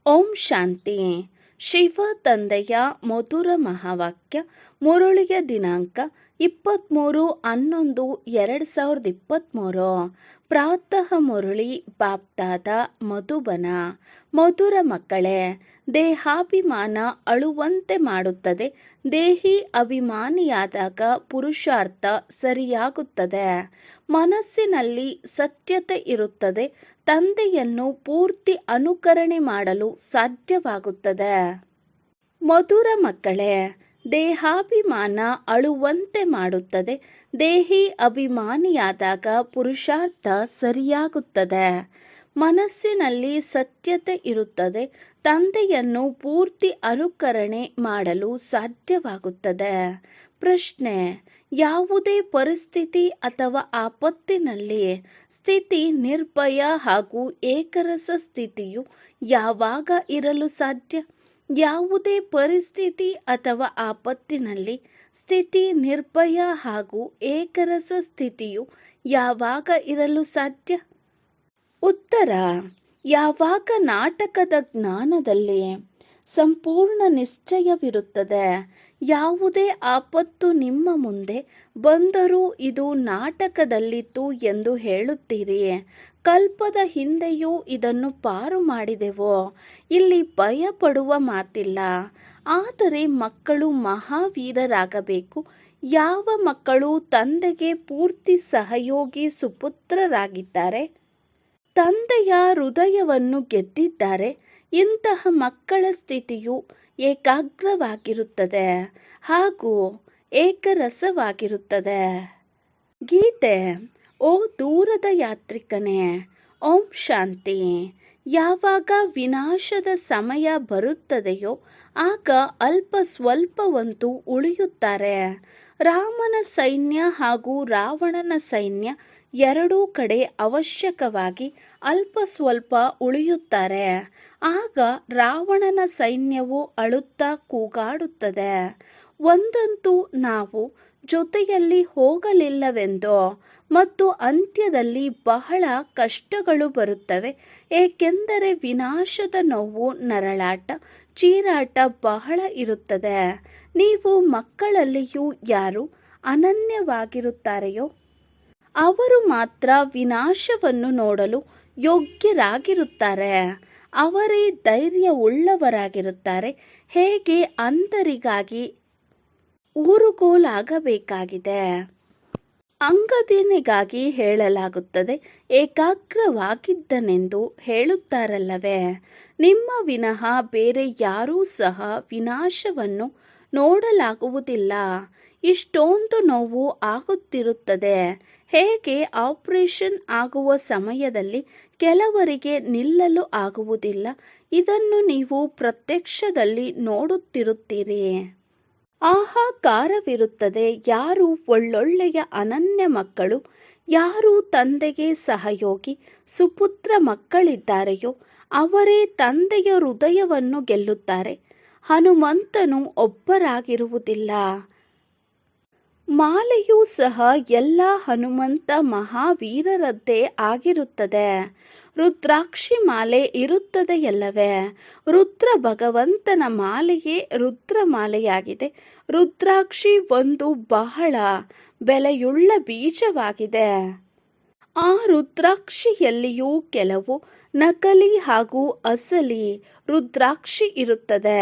ಓಂ ಶಾಂತಿ. ಶಿವ ತಂದೆಯ ಮಧುರ ಮಹಾವಾಕ್ಯ. ಮುರುಳಿಯ ದಿನಾಂಕ 23/11/2023. ಪ್ರಾತಃ ಮುರುಳಿ ಬಾಪ್ದಾದ ಮಧುಬನ. ಮಧುರ ಮಕ್ಕಳೇ, ದೇಹಾಭಿಮಾನ ಅಳುವಂತೆ ಮಾಡುತ್ತದೆ. ದೇಹಿ ಅಭಿಮಾನಿಯಾದಾಗ ಪುರುಷಾರ್ಥ ಸರಿಯಾಗುತ್ತದೆ. ಮನಸ್ಸಿನಲ್ಲಿ ಸತ್ಯತೆ ಇರುತ್ತದೆ. ತಂದೆಯನ್ನು ಪೂರ್ತಿ ಅನುಕರಣೆ ಮಾಡಲು ಸಾಧ್ಯವಾಗುತ್ತದೆ. ಮಧುರ ಮಕ್ಕಳೇ, ದೇಹಾಭಿಮಾನ ಅಳುವಂತೆ ಮಾಡುತ್ತದೆ. ದೇಹಿ ಅಭಿಮಾನಿಯಾದಾಗ ಪುರುಷಾರ್ಥ ಸರಿಯಾಗುತ್ತದೆ. ಮನಸ್ಸಿನಲ್ಲಿ ಸತ್ಯತೆ ಇರುತ್ತದೆ. ತಂದೆಯನ್ನು ಪೂರ್ತಿ ಅನುಕರಣೆ ಮಾಡಲು ಸಾಧ್ಯವಾಗುತ್ತದೆ. ಪ್ರಶ್ನೆ: ಯಾವುದೇ ಪರಿಸ್ಥಿತಿ ಅಥವಾ ಆಪತ್ತಿನಲ್ಲಿ ಸ್ಥಿತಿ ನಿರ್ಭಯ ಹಾಗೂ ಏಕರಸ ಸ್ಥಿತಿಯು ಯಾವಾಗ ಇರಲು ಸಾಧ್ಯ? ಯಾವುದೇ ಪರಿಸ್ಥಿತಿ ಅಥವಾ ಆಪತ್ತಿನಲ್ಲಿ ಸ್ಥಿತಿ ನಿರ್ಭಯ ಹಾಗೂ ಏಕರಸ ಸ್ಥಿತಿಯು ಯಾವಾಗ ಇರಲು ಸಾಧ್ಯ? ಉತ್ತರ: ಯಾವಾಗ ನಾಟಕದ ಜ್ಞಾನದಲ್ಲಿ ಸಂಪೂರ್ಣ ನಿಶ್ಚಯವಿರುತ್ತದೆ. ಯಾವುದೇ ಆಪತ್ತು ನಿಮ್ಮ ಮುಂದೆ ಬಂದರೂ ಇದು ನಾಟಕದಲ್ಲಿತ್ತು ಎಂದು ಹೇಳುತ್ತೀರಿ. ಕಲ್ಪದ ಹಿಂದೆಯೂ ಇದನ್ನು ಪಾರು ಮಾಡಿದೆವು. ಇಲ್ಲಿ ಭಯ ಪಡುವ ಮಾತಿಲ್ಲ. ಆದರೆ ಮಕ್ಕಳು ಮಹಾವೀರರಾಗಬೇಕು. ಯಾವ ಮಕ್ಕಳು ತಂದೆಗೆ ಪೂರ್ತಿ ಸಹಯೋಗಿ ಸುಪುತ್ರರಾಗಿದ್ದಾರೆ, ತಂದೆಯ ಹೃದಯವನ್ನು ಗೆದ್ದಿದ್ದಾರೆ, ಇಂತಹ ಮಕ್ಕಳ ಸ್ಥಿತಿಯು ಏಕಾಗ್ರವಾಗಿರುತ್ತದೆ ಹಾಗೂ ಏಕರಸವಾಗಿರುತ್ತದೆ. ಗೀತೆ: ಓ ದೂರದ ಯಾತ್ರಿಕನೇ, ಓಂ ಶಾಂತಿ. ಯಾವಾಗ ವಿನಾಶದ ಸಮಯ ಬರುತ್ತದೆಯೋ ಆಗ ಅಲ್ಪ ಸ್ವಲ್ಪವಂತೂ ಉಳಿಯುತ್ತಾರೆ. ರಾಮನ ಸೈನ್ಯ ಹಾಗೂ ರಾವಣನ ಸೈನ್ಯ ಎರಡೂ ಕಡೆ ಅವಶ್ಯಕವಾಗಿ ಅಲ್ಪ ಸ್ವಲ್ಪ ಉಳಿಯುತ್ತಾರೆ. ಆಗ ರಾವಣನ ಸೈನ್ಯವು ಅಳುತ್ತಾ ಕೂಗಾಡುತ್ತದೆ. ಒಂದಂತೂ ನಾವು ಜೊತೆಯಲ್ಲಿ ಹೋಗಲಿಲ್ಲವೆಂದೋ ಮತ್ತು ಅಂತ್ಯದಲ್ಲಿ ಬಹಳ ಕಷ್ಟಗಳು ಬರುತ್ತವೆ. ಏಕೆಂದರೆ ವಿನಾಶದ ನೋವು, ನರಳಾಟ, ಚೀರಾಟ ಬಹಳ ಇರುತ್ತದೆ. ನೀವು ಮಕ್ಕಳಲ್ಲಿಯೂ ಯಾರು ಅನನ್ಯವಾಗಿರುತ್ತಾರೆಯೋ ಅವರು ಮಾತ್ರ ವಿನಾಶವನ್ನು ನೋಡಲು ಯೋಗ್ಯರಾಗಿರುತ್ತಾರೆ. ಅವರೇ ಧೈರ್ಯವುಳ್ಳವರಾಗಿರುತ್ತಾರೆ. ಹೇಗೆ ಅಂಧರಿಗಾಗಿ ಊರುಗೋಲಾಗಬೇಕಾಗಿದೆ. ಅಂಗದಿನಿಗಾಗಿ ಹೇಳಲಾಗುತ್ತದೆ, ಏಕಾಗ್ರವಾಗಿದ್ದನೆಂದು ಹೇಳುತ್ತಾರಲ್ಲವೇ. ನಿಮ್ಮ ವಿನಃ ಬೇರೆ ಯಾರೂ ಸಹ ವಿನಾಶವನ್ನು ನೋಡಲಾಗುವುದಿಲ್ಲ. ಇಷ್ಟೊಂದು ನೋವು ಆಗುತ್ತಿರುತ್ತದೆ. ಹೇಗೆ ಆಪರೇಷನ್ ಆಗುವ ಸಮಯದಲ್ಲಿ ಕೆಲವರಿಗೆ ನಿಲ್ಲಲು ಆಗುವುದಿಲ್ಲ. ಇದನ್ನು ನೀವು ಪ್ರತ್ಯಕ್ಷದಲ್ಲಿ ನೋಡುತ್ತಿರುತ್ತೀರಿ. ಹಾಹಾಕಾರವಿರುತ್ತದೆ. ಯಾರು ಒಳ್ಳೊಳ್ಳೆಯ ಅನನ್ಯ ಮಕ್ಕಳು, ಯಾರು ತಂದೆಗೆ ಸಹಯೋಗಿ ಸುಪುತ್ರ ಮಕ್ಕಳಿದ್ದಾರೆಯೋ ಅವರೇ ತಂದೆಯ ಹೃದಯವನ್ನು ಗೆಲ್ಲುತ್ತಾರೆ. ಹನುಮಂತನು ಒಬ್ಬರಾಗಿರುವುದಿಲ್ಲ. ಮಾಲೆಯೂ ಸಹ ಎಲ್ಲ ಹನುಮಂತ ಮಹಾವೀರರದ್ದೇ ಆಗಿರುತ್ತದೆ. ರುದ್ರಾಕ್ಷಿ ಮಾಲೆ ಇರುತ್ತದೆಯಲ್ಲವೇ. ರುದ್ರ ಭಗವಂತನ ಮಾಲೆಯೇ ರುದ್ರಮಾಲೆಯಾಗಿದೆ. ರುದ್ರಾಕ್ಷಿ ಒಂದು ಬಹಳ ಬೆಲೆಯುಳ್ಳ ಬೀಜವಾಗಿದೆ. ಆ ರುದ್ರಾಕ್ಷಿಯಲ್ಲಿಯೂ ಕೆಲವು ನಕಲಿ ಹಾಗೂ ಅಸಲಿ ರುದ್ರಾಕ್ಷಿ ಇರುತ್ತದೆ.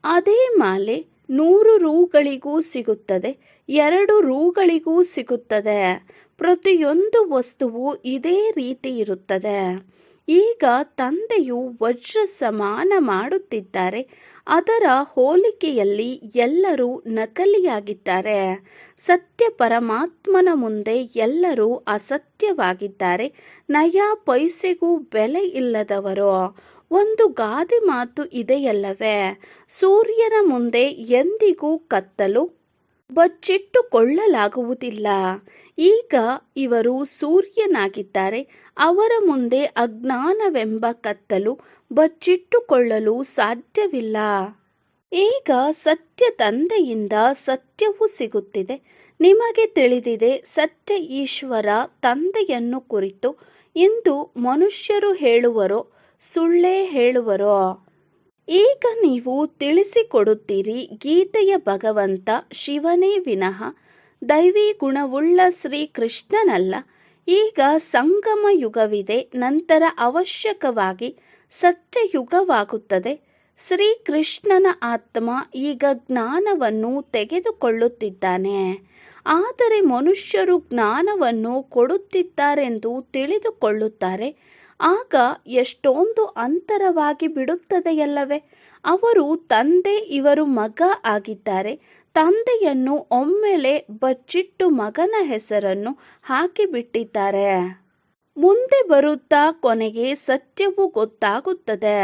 ಅದೇ ಮಾಲೆ 100 ರೂಗಳಿಗೂ ಸಿಗುತ್ತದೆ, 2 ರೂಗಳಿಗೂ ಸಿಗುತ್ತದೆ. ಪ್ರತಿಯೊಂದು ವಸ್ತುವು ಇದೇ ರೀತಿ ಇರುತ್ತದೆ. ಈಗ ತಂದೆಯು ವಜ್ರ ಸಮಾನ ಮಾಡುತ್ತಿದ್ದಾರೆ. ಅದರ ಹೋಲಿಕೆಯಲ್ಲಿ ಎಲ್ಲರೂ ನಕಲಿಯಾಗಿದ್ದಾರೆ. ಸತ್ಯ ಪರಮಾತ್ಮನ ಮುಂದೆ ಎಲ್ಲರೂ ಅಸತ್ಯವಾಗಿದ್ದಾರೆ. ನಯಾ ಪೈಸೆಗೂ ಬೆಲೆ ಇಲ್ಲದವರು. ಒಂದು ಗಾದೆ ಮಾತು ಇದೆಯಲ್ಲವೇ, ಸೂರ್ಯನ ಮುಂದೆ ಎಂದಿಗೂ ಕತ್ತಲು ಬಚ್ಚಿಟ್ಟುಕೊಳ್ಳಲಾಗುವುದಿಲ್ಲ. ಈಗ ಇವರು ಸೂರ್ಯನಾಗಿದ್ದಾರೆ. ಅವರ ಮುಂದೆ ಅಜ್ಞಾನವೆಂಬ ಕತ್ತಲು ಬಚ್ಚಿಟ್ಟುಕೊಳ್ಳಲು ಸಾಧ್ಯವಿಲ್ಲ. ಈಗ ಸತ್ಯ ತಂದೆಯಿಂದ ಸತ್ಯವು ಸಿಗುತ್ತಿದೆ. ನಿಮಗೆ ತಿಳಿದಿದೆ, ಸತ್ಯ ಈಶ್ವರ ತಂದೆಯನ್ನು ಕುರಿತು ಇಂದು ಮನುಷ್ಯರು ಹೇಳುವರು, ಸುಳ್ಳೇ ಹೇಳುವರೋ? ಈಗ ನೀವು ತಿಳಿಸಿಕೊಡುತ್ತೀರಿ, ಗೀತೆಯ ಭಗವಂತ ಶಿವನೇ ವಿನಃ ದೈವಿ ಗುಣವುಳ್ಳ ಶ್ರೀಕೃಷ್ಣನಲ್ಲ. ಈಗ ಸಂಗಮ ಯುಗವಿದೆ, ನಂತರ ಅವಶ್ಯಕವಾಗಿ ಸತ್ಯಯುಗವಾಗುತ್ತದೆ. ಶ್ರೀಕೃಷ್ಣನ ಆತ್ಮ ಈಗ ಜ್ಞಾನವನ್ನು ತೆಗೆದುಕೊಳ್ಳುತ್ತಿದ್ದಾನೆ. ಆದರೆ ಮನುಷ್ಯರು ಜ್ಞಾನವನ್ನು ಕೊಡುತ್ತಿದ್ದಾರೆಂದು ತಿಳಿದುಕೊಳ್ಳುತ್ತಾರೆ. ಆಗ ಎಷ್ಟೊಂದು ಅಂತರವಾಗಿ ಬಿಡುತ್ತದೆಯಲ್ಲವೇ? ಅವರು ತಂದೆ, ಇವರು ಮಗ ಆಗಿದ್ದಾರೆ. ತಂದೆಯನ್ನು ಒಮ್ಮೆಲೆ ಬಚ್ಚಿಟ್ಟು ಮಗನ ಹೆಸರನ್ನು ಹಾಕಿಬಿಟ್ಟಿದ್ದಾರೆ. ಮುಂದೆ ಬರುತ್ತಾ ಕೊನೆಗೆ ಸತ್ಯವು ಗೊತ್ತಾಗುತ್ತದೆ.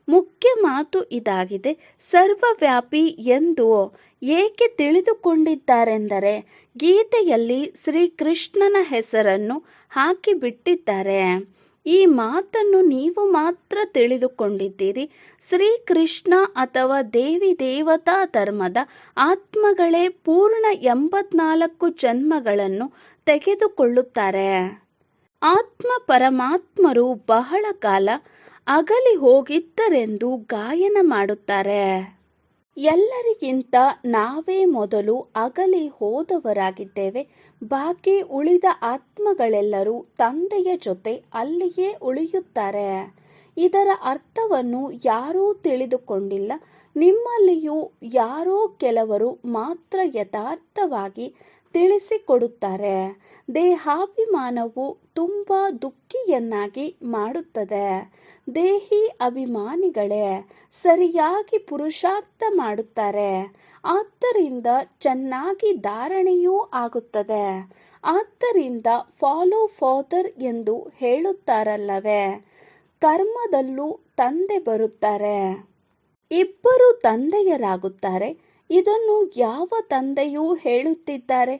ಮುಖ್ಯ ಮಾತು ಇದಾಗಿದೆ. ಸರ್ವವ್ಯಾಪಿ ಎಂದು ಏಕೆ ತಿಳಿದುಕೊಂಡಿದ್ದಾರೆಂದರೆ ಗೀತೆಯಲ್ಲಿ ಶ್ರೀಕೃಷ್ಣನ ಹೆಸರನ್ನು ಹಾಕಿಬಿಟ್ಟಿದ್ದಾರೆ. ಈ ಮಾತನ್ನು ನೀವು ಮಾತ್ರ ತಿಳಿದುಕೊಂಡಿದ್ದೀರಿ. ಶ್ರೀಕೃಷ್ಣ ಅಥವಾ ದೇವಿ ದೇವತಾ ಧರ್ಮದ ಆತ್ಮಗಳೇ ಪೂರ್ಣ 84 ಜನ್ಮಗಳನ್ನು ತೆಗೆದುಕೊಳ್ಳುತ್ತಾರೆ. ಆತ್ಮ ಪರಮಾತ್ಮರು ಬಹಳ ಕಾಲ ಅಗಲಿ ಹೋಗಿದ್ದರೆಂದು ಗಾಯನ ಮಾಡುತ್ತಾರೆ. ಎಲ್ಲರಿಗಿಂತ ನಾವೇ ಮೊದಲು ಅಗಲಿ ಹೋದವರಾಗಿದ್ದೇವೆ. ಬಾಕಿ ಉಳಿದ ಆತ್ಮಗಳೆಲ್ಲರೂ ತಂದೆಯ ಜೊತೆ ಅಲ್ಲಿಯೇ ಉಳಿಯುತ್ತಾರೆ. ಇದರ ಅರ್ಥವನ್ನು ಯಾರೂ ತಿಳಿದುಕೊಂಡಿಲ್ಲ. ನಿಮ್ಮಲ್ಲಿಯೂ ಯಾರೋ ಕೆಲವರು ಮಾತ್ರ ಯಥಾರ್ಥವಾಗಿ ತಿಳಿಸಿಕೊಡುತ್ತಾರೆ. ದೇಹಾಭಿಮಾನವು ತುಂಬಾ ದುಃಖಿಯನ್ನಾಗಿ ಮಾಡುತ್ತದೆ. ದೇಹಿ ಅಭಿಮಾನಿಗಳೇ ಸರಿಯಾಗಿ ಪುರುಷಾರ್ಥ ಮಾಡುತ್ತಾರೆ. ಆದ್ದರಿಂದ ಚೆನ್ನಾಗಿ ಧಾರಣೆಯೂ ಆಗುತ್ತದೆ. ಆದ್ದರಿಂದ ಫಾಲೋ ಫಾದರ್ ಎಂದು ಹೇಳುತ್ತಾರಲ್ಲವೇ? ಕರ್ಮದಲ್ಲೂ ತಂದೆ ಬರುತ್ತಾರೆ. ಇಬ್ಬರು ತಂದೆಯರಾಗುತ್ತಾರೆ. ಇದನ್ನು ಯಾವ ತಂದೆಯೂ ಹೇಳುತ್ತಿದ್ದಾರೆ?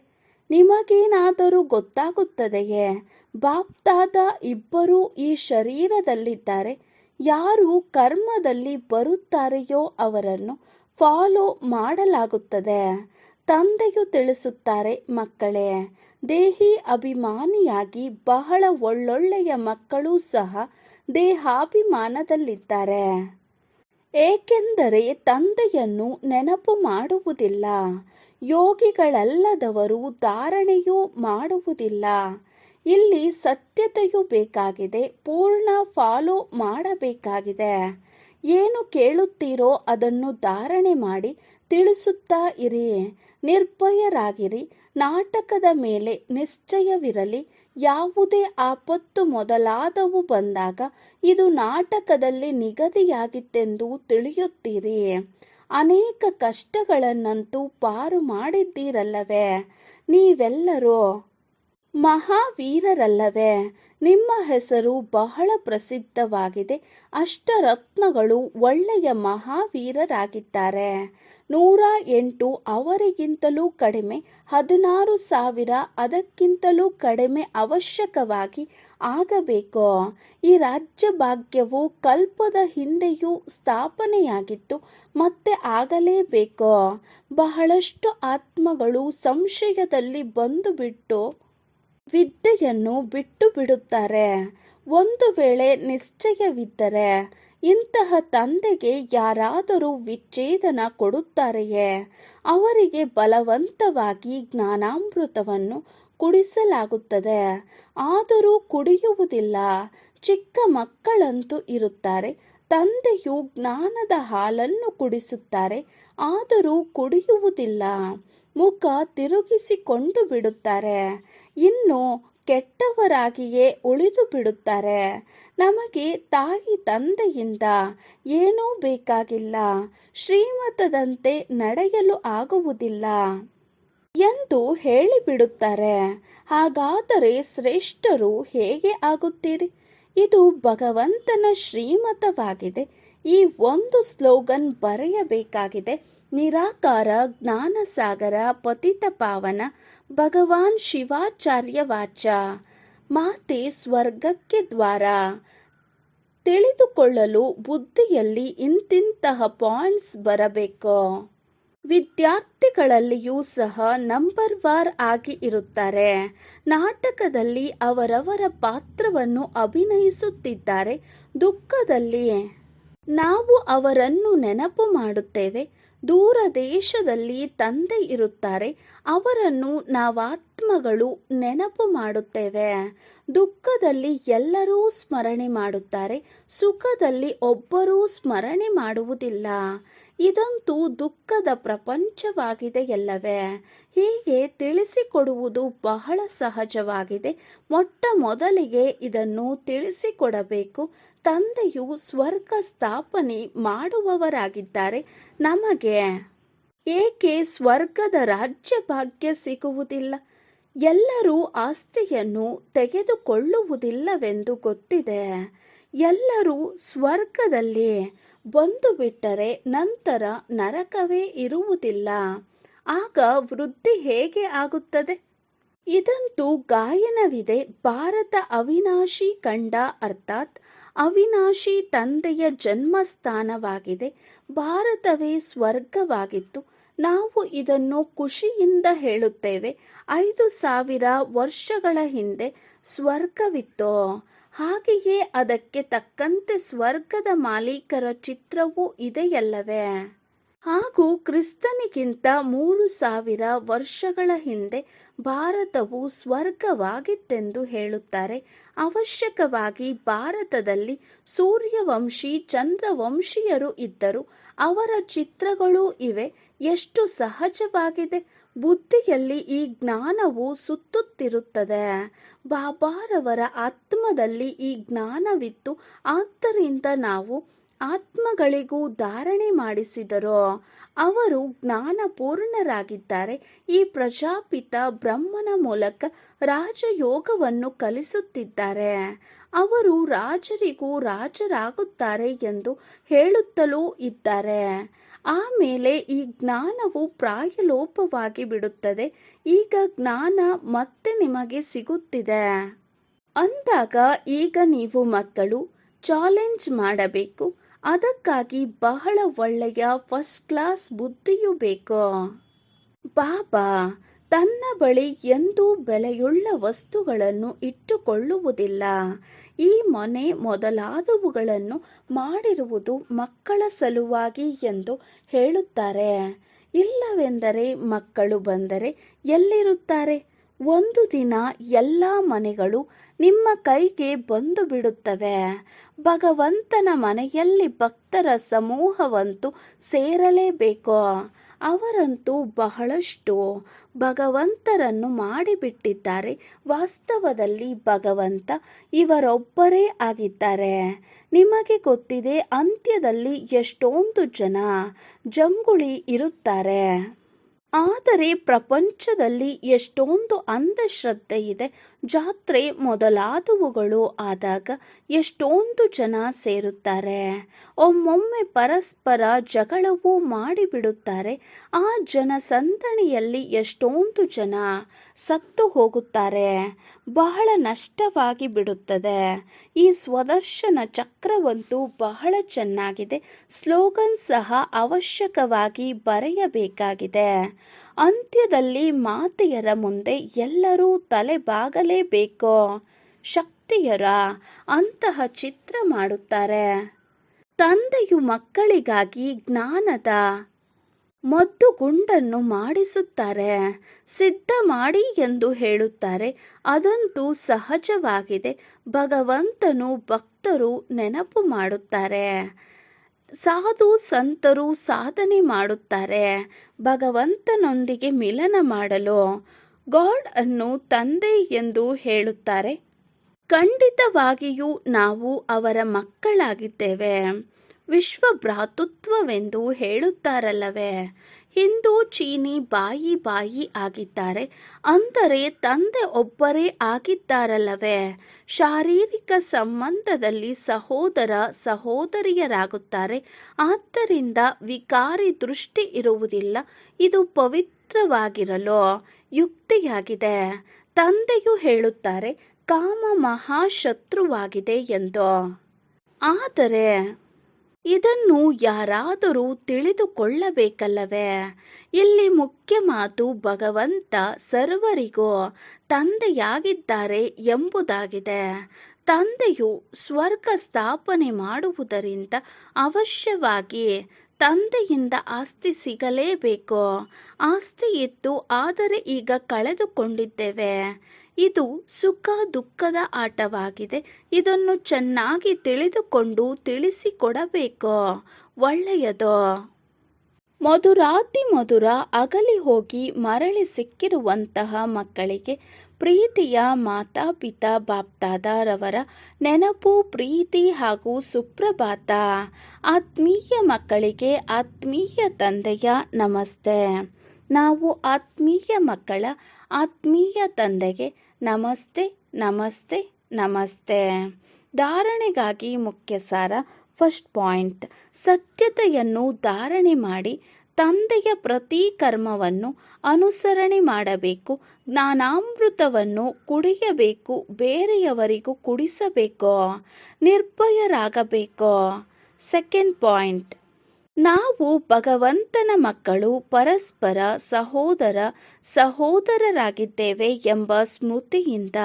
ನಿಮಗೇನಾದರೂ ಗೊತ್ತಾಗುತ್ತದೆಯೇ? ಬಾಪ್ದಾದ ಇಬ್ಬರೂ ಈ ಶರೀರದಲ್ಲಿದ್ದಾರೆ. ಯಾರು ಕರ್ಮದಲ್ಲಿ ಬರುತ್ತಾರೆಯೋ ಅವರನ್ನು ಫಾಲೋ ಮಾಡಲಾಗುತ್ತದೆ. ತಂದೆಯು ತಿಳಿಸುತ್ತಾರೆ, ಮಕ್ಕಳೇ, ದೇಹಿ ಅಭಿಮಾನಿಯಾಗಿ ಬಹಳ ಒಳ್ಳೊಳ್ಳೆಯ ಮಕ್ಕಳೂ ಸಹ ದೇಹಾಭಿಮಾನದಲ್ಲಿದ್ದಾರೆ. ಏಕೆಂದರೆ ತಂದೆಯನ್ನು ನೆನಪು ಮಾಡುವುದಿಲ್ಲ. ಯೋಗಿಗಳಲ್ಲದವರು ಧಾರಣೆಯೂ ಮಾಡುವುದಿಲ್ಲ. ಇಲ್ಲಿ ಸತ್ಯತೆಯೂ ಬೇಕಾಗಿದೆ, ಪೂರ್ಣ ಫಾಲೋ ಮಾಡಬೇಕಾಗಿದೆ. ಏನು ಕೇಳುತ್ತೀರೋ ಅದನ್ನು ಧಾರಣೆ ಮಾಡಿ ತಿಳಿಸುತ್ತಾ ಇರಿ. ನಿರ್ಭಯರಾಗಿರಿ. ನಾಟಕದ ಮೇಲೆ ನಿಶ್ಚಯವಿರಲಿ. ಯಾವುದೇ ಆಪತ್ತು ಮೊದಲಾದವು ಬಂದಾಗ ಇದು ನಾಟಕದಲ್ಲಿ ನಿಗದಿಯಾಗಿತ್ತೆಂದು ತಿಳಿಯುತ್ತೀರಿ. ಅನೇಕ ಕಷ್ಟಗಳನ್ನಂತೂ ಪಾರು ಮಾಡಿದ್ದೀರಲ್ಲವೇ? ನೀವೆಲ್ಲರೂ ಮಹಾವೀರರಲ್ಲವೇ? ನಿಮ್ಮ ಹೆಸರು ಬಹಳ ಪ್ರಸಿದ್ಧವಾಗಿದೆ. ಅಷ್ಟರತ್ನಗಳು ಒಳ್ಳೆಯ ಮಹಾವೀರರಾಗಿದ್ದಾರೆ. 108 ಅವರಿಗಿಂತಲೂ ಕಡಿಮೆ, 16,000 ಅದಕ್ಕಿಂತಲೂ ಕಡಿಮೆ ಅವಶ್ಯಕವಾಗಿ ಆಗಬೇಕು. ಈ ರಾಜ್ಯ ಭಾಗ್ಯವು ಕಲ್ಪದ ಹಿಂದೆಯೂ ಸ್ಥಾಪನೆಯಾಗಿತ್ತು, ಮತ್ತೆ ಆಗಲೇಬೇಕು. ಬಹಳಷ್ಟು ಆತ್ಮಗಳು ಸಂಶಯದಲ್ಲಿ ಬಂದುಬಿಟ್ಟು ವಿದ್ಯೆಯನ್ನು ಬಿಟ್ಟು ಬಿಡುತ್ತಾರೆ. ಒಂದು ವೇಳೆ ನಿಶ್ಚಯವಿದ್ದರೆ ಇಂತಹ ತಂದೆಗೆ ಯಾರಾದರೂ ವಿಚ್ಛೇದನ ಕೊಡುತ್ತಾರೆಯೇ? ಅವರಿಗೆ ಬಲವಂತವಾಗಿ ಜ್ಞಾನಾಮೃತವನ್ನು ಕುಡಿಸಲಾಗುತ್ತದೆ. ಆದರೂ ಕುಡಿಯುವುದಿಲ್ಲ. ಚಿಕ್ಕ ಮಕ್ಕಳಂತೂ ಇರುತ್ತಾರೆ. ತಂದೆಯು ಜ್ಞಾನದ ಹಾಲನ್ನು ಕುಡಿಸುತ್ತಾರೆ, ಆದರೂ ಕುಡಿಯುವುದಿಲ್ಲ. ಮುಖ ತಿರುಗಿಸಿಕೊಂಡು ಬಿಡುತ್ತಾರೆ. ಇನ್ನು ಕೆಟ್ಟವರಾಗಿಯೇ ಉಳಿದು ಬಿಡುತ್ತಾರೆ. ನಮಗೆ ತಾಯಿ ತಂದೆಯಿಂದ ಏನೂ ಬೇಕಾಗಿಲ್ಲ, ಶ್ರೀಮತದಂತೆ ನಡೆಯಲು ಆಗುವುದಿಲ್ಲ ಎಂದು ಹೇಳಿಬಿಡುತ್ತಾರೆ. ಹಾಗಾದರೆ ಶ್ರೇಷ್ಠರು ಹೇಗೆ ಆಗುತ್ತೀರಿ? ಇದು ಭಗವಂತನ ಶ್ರೀಮತವಾಗಿದೆ. ಈ ಒಂದು ಸ್ಲೋಗನ್ ಬರೆಯಬೇಕಾಗಿದೆ. ನಿರಾಕಾರ ಜ್ಞಾನಸಾಗರ ಪತಿತ ಪಾವನ ಭಗವಾನ್ ಶಿವಾಚಾರ್ಯ ವಾಚ. ಮಾತೆ ಸ್ವರ್ಗಕ್ಕೆ ದ್ವಾರ. ತಿಳಿದುಕೊಳ್ಳಲು ಬುದ್ಧಿಯಲ್ಲಿ ಇಂತಿಂತಹ ಪಾಯಿಂಟ್ಸ್ ಬರಬೇಕು. ವಿದ್ಯಾರ್ಥಿಗಳಲ್ಲಿಯೂ ಸಹ ನಂಬರ್ ವಾರ್ ಆಗಿ ಇರುತ್ತಾರೆ. ನಾಟಕದಲ್ಲಿ ಅವರವರ ಪಾತ್ರವನ್ನು ಅಭಿನಯಿಸುತ್ತಿದ್ದಾರೆ. ದುಃಖದಲ್ಲಿ ನಾವು ಅವರನ್ನು ನೆನಪು ಮಾಡುತ್ತೇವೆ. ದೂರ ದೇಶದಲ್ಲಿ ತಂದೆ ಇರುತ್ತಾರೆ, ಅವರನ್ನು ನಾವಾತ್ಮಗಳು ನೆನಪು ಮಾಡುತ್ತೇವೆ. ದುಃಖದಲ್ಲಿ ಎಲ್ಲರೂ ಸ್ಮರಣೆ ಮಾಡುತ್ತಾರೆ, ಸುಖದಲ್ಲಿ ಒಬ್ಬರೂ ಸ್ಮರಣೆ ಮಾಡುವುದಿಲ್ಲ. ಇದಂತೂ ದುಃಖದ ಪ್ರಪಂಚವಾಗಿದೆಯಲ್ಲವೇ? ಹೀಗೆ ತಿಳಿಸಿಕೊಡುವುದು ಬಹಳ ಸಹಜವಾಗಿದೆ. ಮೊಟ್ಟ ಮೊದಲಿಗೆ ಇದನ್ನು ತಿಳಿಸಿಕೊಡಬೇಕು. ತಂದೆಯು ಸ್ವರ್ಗ ಸ್ಥಾಪನೆ ಮಾಡುವವರಾಗಿದ್ದಾರೆ. ನಮಗೆ ಏಕೆ ಸ್ವರ್ಗದ ರಾಜ್ಯ ಭಾಗ್ಯ ಸಿಗುವುದಿಲ್ಲ? ಎಲ್ಲರೂ ಆಸ್ತಿಯನ್ನು ತೆಗೆದುಕೊಳ್ಳುವುದಿಲ್ಲವೆಂದು ಗೊತ್ತಿದೆ. ಎಲ್ಲರೂ ಸ್ವರ್ಗದಲ್ಲಿ ಬಂದು ಬಿಟ್ಟರೆ ನಂತರ ನರಕವೇ ಇರುವುದಿಲ್ಲ. ಆಗ ವೃದ್ಧಿ ಹೇಗೆ ಆಗುತ್ತದೆ? ಇದಂತೂ ಗಾಯನವಿದೆ. ಭಾರತ ಅವಿನಾಶಿ ಖಂಡ, ಅರ್ಥಾತ್ ಅವಿನಾಶಿ ತಂದೆಯ ಜನ್ಮಸ್ಥಾನವಾಗಿದೆ. ಭಾರತವೇ ಸ್ವರ್ಗವಾಗಿತ್ತು. ನಾವು ಇದನ್ನು ಖುಷಿಯಿಂದ ಹೇಳುತ್ತೇವೆ. 5000 ವರ್ಷಗಳ ಹಿಂದೆ ಸ್ವರ್ಗವಿತ್ತು. ಹಾಗೆಯೇ ಅದಕ್ಕೆ ತಕ್ಕಂತೆ ಸ್ವರ್ಗದ ಮಾಲೀಕರ ಚಿತ್ರವೂ ಇದೆಯಲ್ಲವೇ? ಹಾಗೂ ಕ್ರಿಸ್ತನಿಗಿಂತ 3000 ವರ್ಷಗಳ ಹಿಂದೆ ಭಾರತವು ಸ್ವರ್ಗವಾಗಿತ್ತೆಂದು ಹೇಳುತ್ತಾರೆ. ಅವಶ್ಯಕವಾಗಿ ಭಾರತದಲ್ಲಿ ಸೂರ್ಯವಂಶಿ, ಚಂದ್ರವಂಶೀಯರು ಇದ್ದರು. ಅವರ ಚಿತ್ರಗಳೂ ಇವೆ. ಎಷ್ಟು ಸಹಜವಾಗಿದೆ! ಬುದ್ಧಿಯಲ್ಲಿ ಈ ಜ್ಞಾನವು ಸುತ್ತುತ್ತಿರುತ್ತದೆ. ಬಾಬಾರವರ ಆತ್ಮದಲ್ಲಿ ಈ ಜ್ಞಾನವಿತ್ತು. ಆದ್ದರಿಂದ ನಾವು ಆತ್ಮಗಳಿಗೂ ಧಾರಣೆ ಮಾಡಿಸಿದರು. ಅವರು ಜ್ಞಾನಪೂರ್ಣರಾಗಿದ್ದಾರೆ. ಈ ಪ್ರಜಾಪಿತ ಬ್ರಹ್ಮನ ಮೂಲಕ ರಾಜಯೋಗವನ್ನು ಕಲಿಸುತ್ತಿದ್ದಾರೆ. ಅವರು ರಾಜರಿಗೂ ರಾಜರಾಗುತ್ತಾರೆ ಎಂದು ಹೇಳುತ್ತಲೂ ಇದ್ದಾರೆ. ಆಮೇಲೆ ಈ ಜ್ಞಾನವು ಪ್ರಾಯಲೋಪವಾಗಿ ಬಿಡುತ್ತದೆ. ಈಗ ಜ್ಞಾನ ಮತ್ತೆ ನಿಮಗೆ ಸಿಗುತ್ತಿದೆ ಅಂದಾಗ ಈಗ ನೀವು ಮಕ್ಕಳು ಚಾಲೆಂಜ್ ಮಾಡಬೇಕು. ಅದಕ್ಕಾಗಿ ಬಹಳ ಒಳ್ಳೆಯ ಫಸ್ಟ್ ಕ್ಲಾಸ್ ಬುದ್ಧಿಯೂ ಬೇಕು. ಬಾಬಾ ತನ್ನ ಬಳಿ ಎಂದೂ ಬೆಲೆಯುಳ್ಳ ವಸ್ತುಗಳನ್ನು ಇಟ್ಟುಕೊಳ್ಳುವುದಿಲ್ಲ. ಈ ಮನೆ ಮೊದಲಾದವುಗಳನ್ನು ಮಾಡಿರುವುದು ಮಕ್ಕಳ ಸಲುವಾಗಿ ಎಂದು ಹೇಳುತ್ತಾರೆ. ಇಲ್ಲವೆಂದರೆ ಮಕ್ಕಳು ಬಂದರೆ ಎಲ್ಲಿರುತ್ತಾರೆ? ಒಂದು ದಿನ ಎಲ್ಲ ಮನೆಗಳು ನಿಮ್ಮ ಕೈಗೆ ಬಂದು ಬಿಡುತ್ತವೆ. ಭಗವಂತನ ಮನೆಯಲ್ಲಿ ಭಕ್ತರ ಸಮೂಹವಂತೂ ಸೇರಲೇಬೇಕು. ಅವರಂತೂ ಬಹಳಷ್ಟು ಭಗವಂತರನ್ನು ಮಾಡಿಬಿಟ್ಟಿದ್ದಾರೆ. ವಾಸ್ತವದಲ್ಲಿ ಭಗವಂತ ಇವರೊಬ್ಬರೇ ಆಗಿದ್ದಾರೆ. ನಿಮಗೆ ಗೊತ್ತಿದೆ, ಅಂತ್ಯದಲ್ಲಿ ಎಷ್ಟೊಂದು ಜನ ಜಂಗುಳಿ ಇರುತ್ತಾರೆ. ಆದರೆ ಪ್ರಪಂಚದಲ್ಲಿ ಎಷ್ಟೊಂದು ಅಂಧಶ್ರದ್ಧೆ ಇದೆ. ಜಾತ್ರೆ ಮೊದಲಾದವುಗಳು ಆದಾಗ ಎಷ್ಟೊಂದು ಜನ ಸೇರುತ್ತಾರೆ. ಒಮ್ಮೊಮ್ಮೆ ಪರಸ್ಪರ ಜಗಳವೂ ಮಾಡಿಬಿಡುತ್ತಾರೆ. ಆ ಜನಸಂದಣಿಯಲ್ಲಿ ಎಷ್ಟೊಂದು ಜನ ಸತ್ತು ಹೋಗುತ್ತಾರೆ. ಬಹಳ ನಷ್ಟವಾಗಿ ಬಿಡುತ್ತದೆ. ಈ ಸ್ವದರ್ಶನ ಚಕ್ರವಂತೂ ಬಹಳ ಚೆನ್ನಾಗಿದೆ. ಸ್ಲೋಗನ್ ಸಹ ಅವಶ್ಯಕವಾಗಿ ಬರೆಯಬೇಕಾಗಿದೆ. ಅಂತ್ಯದಲ್ಲಿ ಮಾತೆಯರ ಮುಂದೆ ಎಲ್ಲರೂ ತಲೆಬಾಗಲೇಬೇಕು. ಶಕ್ತಿಯರ ಅಂತಹ ಚಿತ್ರ ಮಾಡುತ್ತಾರೆ. ತಂದೆಯು ಮಕ್ಕಳಿಗಾಗಿ ಜ್ಞಾನದ ಮದ್ದುಗುಂಡನ್ನು ಮಾಡಿಸುತ್ತಾರೆ. ಸಿದ್ಧ ಮಾಡಿ ಎಂದು ಹೇಳುತ್ತಾರೆ. ಅದಂತೂ ಸಹಜವಾಗಿದೆ. ಭಗವಂತನು ಭಕ್ತರು ನೆನಪು ಮಾಡುತ್ತಾರೆ. ಸಾಧು ಸಂತರು ಸಾಧನೆ ಮಾಡುತ್ತಾರೆ. ಭಗವಂತನೊಂದಿಗೆ ಮಿಲನ ಮಾಡಲು ಗಾಡ್ ಅನ್ನು ತಂದೆ ಎಂದು ಹೇಳುತ್ತಾರೆ. ಖಂಡಿತವಾಗಿಯೂ ನಾವು ಅವರ ಮಕ್ಕಳಾಗಿದ್ದೇವೆ. ವಿಶ್ವ ಭ್ರಾತೃತ್ವವೆಂದು ಹೇಳುತ್ತಾರಲ್ಲವೇ? ಹಿಂದೂ ಚೀನಿ ಬಾಯಿ ಬಾಯಿ ಆಗಿದ್ದಾರೆ. ಅಂದರೆ ತಂದೆ ಒಬ್ಬರೇ ಆಗಿದ್ದಾರಲ್ಲವೇ? ಶಾರೀರಿಕ ಸಂಬಂಧದಲ್ಲಿ ಸಹೋದರ ಸಹೋದರಿಯರಾಗುತ್ತಾರೆ. ಆದ್ದರಿಂದ ವಿಕಾರಿ ದೃಷ್ಟಿ ಇರುವುದಿಲ್ಲ. ಇದು ಪವಿತ್ರವಾಗಿರಲು ಯುಕ್ತಿಯಾಗಿದೆ. ತಂದೆಯು ಹೇಳುತ್ತಾರೆ ಕಾಮ ಮಹಾಶತ್ರುವಾಗಿದೆ ಎಂದು. ಆದರೆ ಇದನ್ನು ಯಾರಾದರೂ ತಿಳಿದುಕೊಳ್ಳಬೇಕಲ್ಲವೇ? ಇಲ್ಲಿ ಮುಖ್ಯ ಮಾತು ಭಗವಂತ ಸರ್ವರಿಗೂ ತಂದೆಯಾಗಿದ್ದಾರೆ ಎಂಬುದಾಗಿದೆ. ತಂದೆಯು ಸ್ವರ್ಗ ಸ್ಥಾಪನೆ ಮಾಡುವುದರಿಂದ ಅವಶ್ಯವಾಗಿ ತಂದೆಯಿಂದ ಆಸ್ತಿ ಸಿಗಲೇಬೇಕು. ಆಸ್ತಿ ಇತ್ತು, ಆದರೆ ಈಗ ಕಳೆದುಕೊಂಡಿದ್ದೇವೆ. ಇದು ಸುಖ ದುಃಖದ ಆಟವಾಗಿದೆ. ಇದನ್ನು ಚೆನ್ನಾಗಿ ತಿಳಿದುಕೊಂಡು ತಿಳಿಸಿಕೊಡಬೇಕು. ಒಳ್ಳೆಯದು. ಮಧುರಾತಿ ಮಧುರ ಅಗಲಿ ಹೋಗಿ ಮರಳಿ ಸಿಕ್ಕಿರುವಂತಹ ಮಕ್ಕಳಿಗೆ ಪ್ರೀತಿಯ ಮಾತಾಪಿತಾ ಬಾಪ್ದಾದಾರವರ ನೆನಪು, ಪ್ರೀತಿ ಹಾಗೂ ಸುಪ್ರಭಾತ. ಆತ್ಮೀಯ ಮಕ್ಕಳಿಗೆ ಆತ್ಮೀಯ ತಂದೆಯ ನಮಸ್ತೆ. ನಾವು ಆತ್ಮೀಯ ಮಕ್ಕಳ ಆತ್ಮೀಯ ತಂದೆಗೆ ನಮಸ್ತೆ ನಮಸ್ತೆ ನಮಸ್ತೆ. ಧಾರಣೆಗಾಗಿ ಮುಖ್ಯ ಸಾರ. ಫಸ್ಟ್ ಪಾಯಿಂಟ್, ಸತ್ಯತೆಯನ್ನು ಧಾರಣೆ ಮಾಡಿ ತಂದೆಯ ಪ್ರತಿ ಕರ್ಮವನ್ನು ಅನುಸರಣೆ ಮಾಡಬೇಕು. ಜ್ಞಾನಾಮೃತವನ್ನು ಕುಡಿಯಬೇಕು, ಬೇರೆಯವರಿಗೂ ಕುಡಿಸಬೇಕು, ನಿರ್ಭಯರಾಗಬೇಕು. ಸೆಕೆಂಡ್ ಪಾಯಿಂಟ್, ನಾವು ಭಗವಂತನ ಮಕ್ಕಳು, ಪರಸ್ಪರ ಸಹೋದರ ಸಹೋದರರಾಗಿದ್ದೇವೆ ಎಂಬ ಸ್ಮೃತಿಯಿಂದ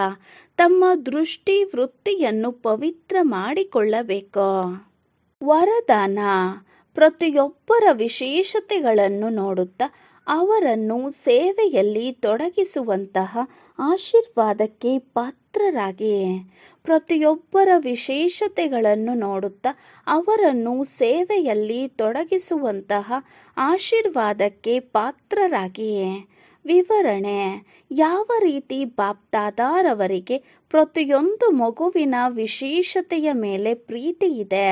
ತಮ್ಮ ದೃಷ್ಟಿ ವೃತ್ತಿಯನ್ನು ಪವಿತ್ರ ಮಾಡಿಕೊಳ್ಳಬೇಕು. ವರದಾನ: ಪ್ರತಿಯೊಬ್ಬರ ವಿಶೇಷತೆಗಳನ್ನು ನೋಡುತ್ತಾ ಅವರನ್ನು ಸೇವೆಯಲ್ಲಿ ತೊಡಗಿಸುವಂತಹ ಆಶೀರ್ವಾದಕ್ಕೆ ಪಾತ್ರರಾಗಿ. ಪ್ರತಿಯೊಬ್ಬರ ವಿಶೇಷತೆಗಳನ್ನು ನೋಡುತ್ತಾ ಅವರನ್ನು ಸೇವೆಯಲ್ಲಿ ತೊಡಗಿಸುವಂತಹ ಆಶೀರ್ವಾದಕ್ಕೆ ಪಾತ್ರರಾಗಿ. ವಿವರಣೆ: ಯಾವ ರೀತಿ ಬಾಪ್ದಾದಾರವರಿಗೆ ಪ್ರತಿಯೊಂದು ಮಗುವಿನ ವಿಶೇಷತೆಯ ಮೇಲೆ ಪ್ರೀತಿ ಇದೆ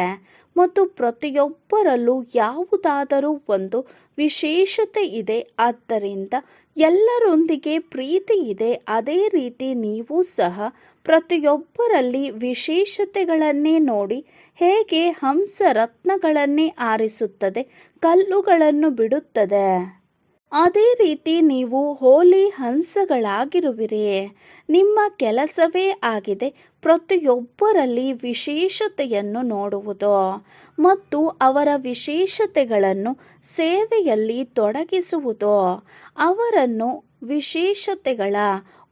ಮತ್ತು ಪ್ರತಿಯೊಬ್ಬರಲ್ಲೂ ಯಾವುದಾದರೂ ಒಂದು ವಿಶೇಷತೆ ಇದೆ, ಆದ್ದರಿಂದ ಎಲ್ಲರೊಂದಿಗೆ ಪ್ರೀತಿ ಇದೆ. ಅದೇ ರೀತಿ ನೀವು ಸಹ ಪ್ರತಿಯೊಬ್ಬರಲ್ಲಿ ವಿಶೇಷತೆಗಳನ್ನೇ ನೋಡಿ ಹೇಗೆ ಹಂಸ ರತ್ನಗಳನ್ನೇ ಆರಿಸುತ್ತದೆ, ಕಲ್ಲುಗಳನ್ನು ಬಿಡುತ್ತದೆ, ಅದೇ ರೀತಿ ನೀವು ಹೋಲಿ ಹಂಸಗಳಾಗಿರುವಿರಿ. ನಿಮ್ಮ ಕೆಲಸವೇ ಆಗಿದೆ ಪ್ರತಿಯೊಬ್ಬರಲ್ಲಿ ವಿಶೇಷತೆಯನ್ನು ನೋಡುವುದು ಮತ್ತು ಅವರ ವಿಶೇಷತೆಗಳನ್ನು ಸೇವೆಯಲ್ಲಿ ತೊಡಗಿಸುವುದು. ಅವರನ್ನು ವಿಶೇಷತೆಗಳ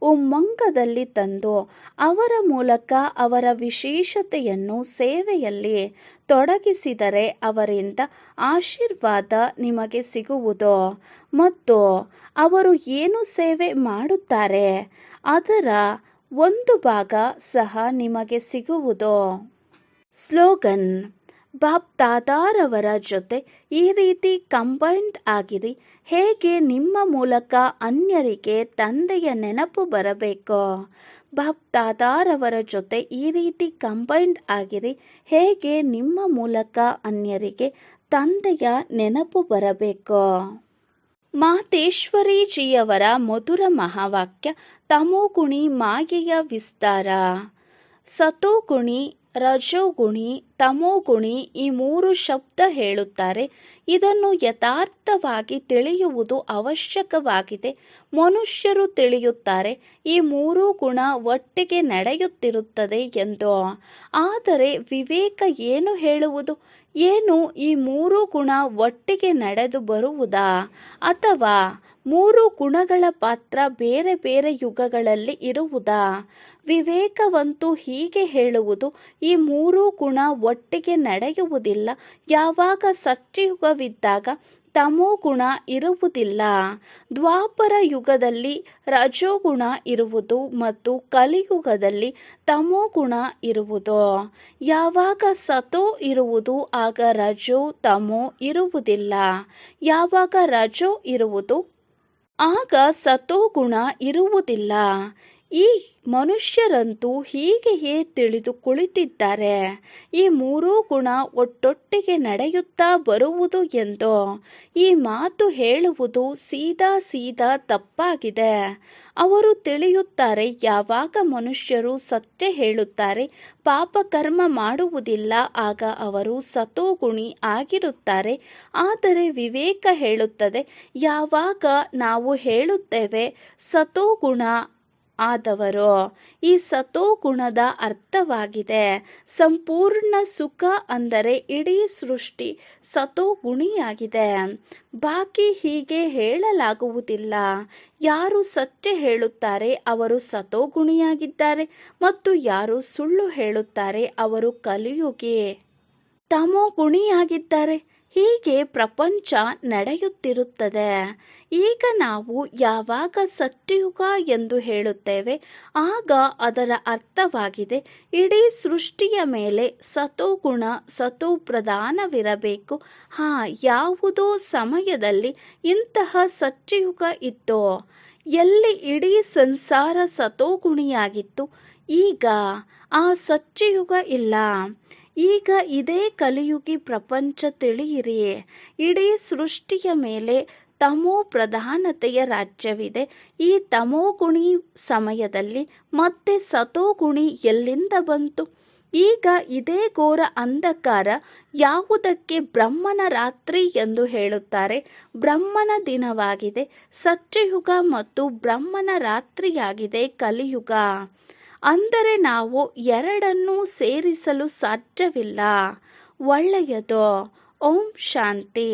ಉಮ್ಮಂಗದಲ್ಲಿ ತಂದು ಅವರ ಮೂಲಕ ಅವರ ವಿಶೇಷತೆಯನ್ನು ಸೇವೆಯಲ್ಲಿ ತೊಡಗಿಸಿದರೆ ಅವರಿಂದ ಆಶೀರ್ವಾದ ನಿಮಗೆ ಸಿಗುವುದು ಮತ್ತು ಅವರು ಏನು ಸೇವೆ ಮಾಡುತ್ತಾರೆ ಅದರ ಒಂದು ಭಾಗ ಸಹ ನಿಮಗೆ ಸಿಗುವುದು. ಸ್ಲೋಗನ್: ಬಾಪ್ದಾದಾರವರ ಜೊತೆ ಈ ರೀತಿ ಕಂಬೈನ್ಡ್ ಆಗಿರಿ. ಹೇಗೆ ನಿಮ್ಮ ಮೂಲಕ ಅನ್ಯರಿಗೆ ತಂದೆಯ ನೆನಪು ಬರಬೇಕು. ಬಾಪ್ದಾದಾರವರ ಜೊತೆ ಈ ರೀತಿ ಕಂಬೈನ್ಡ್ ಆಗಿರಿ. ಹೇಗೆ ನಿಮ್ಮ ಮೂಲಕ ಅನ್ಯರಿಗೆ ತಂದೆಯ ನೆನಪು ಬರಬೇಕು. ಮಾತೇಶ್ವರಿಜಿಯವರ ಮಧುರ ಮಹಾವಾಕ್ಯ: ತಮೋಗುಣಿ ಮಾಯೆಯ ವಿಸ್ತಾರ. ಸತೋಗುಣಿ, ರಜೋಗುಣಿ, ತಮೋಗುಣಿ ಈ ಮೂರು ಶಬ್ದ ಹೇಳುತ್ತಾರೆ. ಇದನ್ನು ಯಥಾರ್ಥವಾಗಿ ತಿಳಿಯುವುದು ಅವಶ್ಯಕವಾಗಿದೆ. ಮನುಷ್ಯರು ತಿಳಿಯುತ್ತಾರೆ ಈ ಮೂರೂ ಗುಣ ಒಟ್ಟಿಗೆ ನಡೆಯುತ್ತಿರುತ್ತದೆ ಎಂದು. ಆದರೆ ವಿವೇಕ ಏನು ಹೇಳುವುದು? ಏನು ಈ ಮೂರೂ ಗುಣ ಒಟ್ಟಿಗೆ ನಡೆದು ಬರುವುದಾ, ಅಥವಾ ಮೂರು ಗುಣಗಳ ಪಾತ್ರ ಬೇರೆ ಬೇರೆ ಯುಗಗಳಲ್ಲಿ ಇರುವುದಾ? ವಿವೇಕವಂತೂ ಹೀಗೆ ಹೇಳುವುದು: ಈ ಮೂರೂ ಗುಣ ಒಟ್ಟಿಗೆ ನಡೆಯುವುದಿಲ್ಲ. ಯಾವಾಗ ಸತ್ಯಯುಗವಿದ್ದಾಗ ತಮೋಗುಣ ಇರುವುದಿಲ್ಲ, ದ್ವಾಪರ ಯುಗದಲ್ಲಿ ರಜೋಗುಣ ಇರುವುದು ಮತ್ತು ಕಲಿಯುಗದಲ್ಲಿ ತಮೋಗುಣ ಇರುವುದು. ಯಾವಾಗ ಸತೋ ಇರುವುದು ಆಗ ರಜೋ ತಮೋ ಇರುವುದಿಲ್ಲ. ಯಾವಾಗ ರಜೋ ಇರುವುದು ಆಗ ಸತೋಗುಣ ಇರುವುದಿಲ್ಲ. ಈ ಮನುಷ್ಯರಂತೂ ಹೀಗೆಯೇ ತಿಳಿದು ಕುಳಿತಿದ್ದಾರೆ ಈ ಮೂರೂ ಗುಣ ಒಟ್ಟೊಟ್ಟಿಗೆ ನಡೆಯುತ್ತಾ ಬರುವುದು ಎಂದು. ಈ ಮಾತು ಹೇಳುವುದು ಸೀದಾ ತಪ್ಪಾಗಿದೆ. ಅವರು ತಿಳಿಯುತ್ತಾರೆ ಯಾವಾಗ ಮನುಷ್ಯರು ಸತ್ಯ ಹೇಳುತ್ತಾರೆ, ಪಾಪಕರ್ಮ ಮಾಡುವುದಿಲ್ಲ, ಆಗ ಅವರು ಸತೋಗುಣಿ ಆಗಿರುತ್ತಾರೆ. ಆದರೆ ವಿವೇಕ ಹೇಳುತ್ತದೆ ಯಾವಾಗ ನಾವು ಹೇಳುತ್ತೇವೆ ಸತೋಗುಣ ಆದವರು. ಈ ಸತೋಗುಣದ ಅರ್ಥವಾಗಿದೆ. ಸಂಪೂರ್ಣ ಸುಖ ಅಂದರೆ ಇಡೀ ಸೃಷ್ಟಿ ಸತೋಗುಣಿಯಾಗಿದೆ. ಬಾಕಿ ಹೀಗೆ ಹೇಳಲಾಗುವುದಿಲ್ಲ. ಯಾರು ಸತ್ಯ ಹೇಳುತ್ತಾರೆ ಅವರು ಸತೋಗುಣಿಯಾಗಿದ್ದಾರೆ ಮತ್ತು ಯಾರು ಸುಳ್ಳು ಹೇಳುತ್ತಾರೆ ಅವರು ಕಲಿಯುಗಿ ತಮೋಗುಣಿಯಾಗಿದ್ದಾರೆ. ಹೀಗೆ ಪ್ರಪಂಚ ನಡೆಯುತ್ತಿರುತ್ತದೆ. ಈಗ ನಾವು ಯಾವಾಗ ಸತ್ಯಯುಗ ಎಂದು ಹೇಳುತ್ತೇವೆ ಆಗ ಅದರ ಅರ್ಥವಾಗಿದೆ ಇಡೀ ಸೃಷ್ಟಿಯ ಮೇಲೆ ಸತೋಗುಣ ಸತೋ ಪ್ರಧಾನವಿರಬೇಕು. ಯಾವುದೋ ಸಮಯದಲ್ಲಿ ಇಂತಹ ಸತ್ಯಯುಗ ಇತ್ತೋ ಎಲ್ಲಿ ಇಡೀ ಸಂಸಾರ ಸತೋಗುಣಿಯಾಗಿತ್ತು. ಈಗ ಆ ಸತ್ಯಯುಗ ಇಲ್ಲ. ಈಗ ಇದೇ ಕಲಿಯುಗಿ ಪ್ರಪಂಚ ತಿಳಿಯಿರಿ. ಇಡೀ ಸೃಷ್ಟಿಯ ಮೇಲೆ ತಮೋ ಪ್ರಧಾನತೆಯ ರಾಜ್ಯವಿದೆ. ಈ ತಮೋಗುಣಿ ಸಮಯದಲ್ಲಿ ಮತ್ತೆ ಸತೋಗುಣಿ ಎಲ್ಲಿಂದ ಬಂತು? ಈಗ ಇದೇ ಘೋರ ಅಂಧಕಾರ ಯಾವುದಕ್ಕೆ ಬ್ರಹ್ಮನ ರಾತ್ರಿ ಎಂದು ಹೇಳುತ್ತಾರೆ. ಬ್ರಹ್ಮನ ದಿನವಾಗಿದೆ ಸತ್ಯಯುಗ ಮತ್ತು ಬ್ರಹ್ಮನ ರಾತ್ರಿಯಾಗಿದೆ ಕಲಿಯುಗ. ಅಂದರೆ ನಾವು ಎರಡನ್ನೂ ಸೇರಿಸಲು ಸಾಧ್ಯವಿಲ್ಲ. ಒಳ್ಳೆಯದು. ಓಂ ಶಾಂತಿ.